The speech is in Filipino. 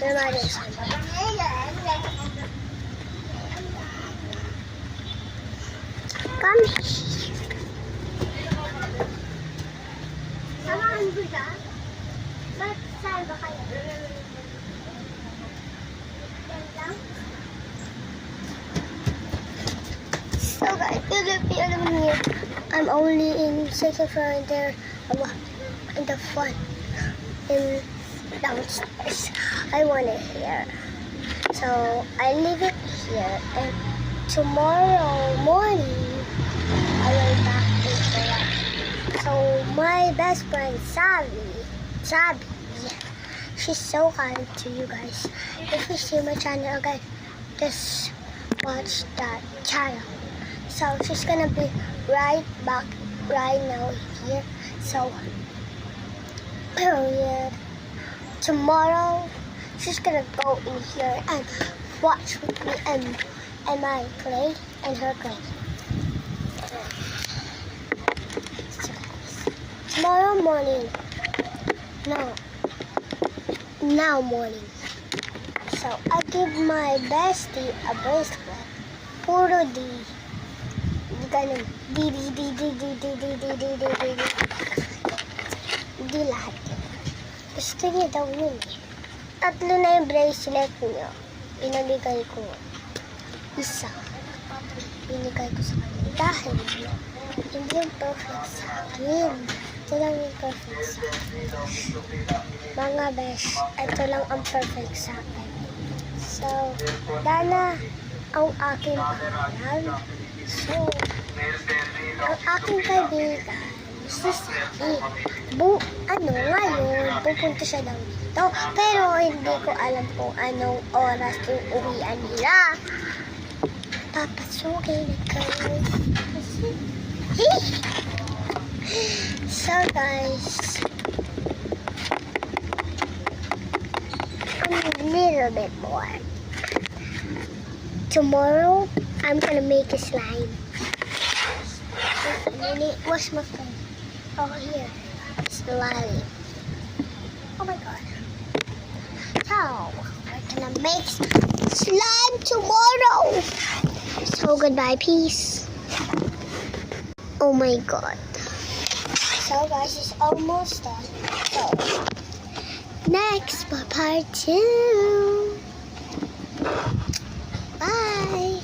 your mother's son. Come here. Samahan ko siya? Ba't saan ba kayo? Yan lang? So guys, I'm only in second floor and there in the front in downstairs. I want it here. So I leave it here and tomorrow morning I will back into it. So my best friend Sabi, she's so kind to you guys. If you see my channel again, just watch that channel. So she's gonna be right back right now here. So yeah, tomorrow she's gonna go in here and watch with me and my play and her play. So, tomorrow morning, now morning. So I give my bestie a bracelet. Puro D. Ganun. Di lahat. Gusto niya daw yun eh. 3 na yung bracelet niya. Pinamigay ko. Isa. Pinigay ko sa kanya. Dahil hindi yung perfect sa akin. Ito lang yung perfect sa akin. Mga besh, ito lang ang perfect sa akin. So, Dana, ang aking pangalan. So, ang aking kaibigan, si Saki, ngayon, pupunta siya daw dito. Pero hindi ko alam kung anong oras yung uwian nila. Papasukin ko. So guys, a little bit more. Tomorrow, I'm gonna make a slime. What's my phone? Oh, here. Slime. Oh my god. So, we're gonna make slime tomorrow. So, goodbye, peace. Oh my god. So, guys, it's almost done. So, next, part 2. Bye.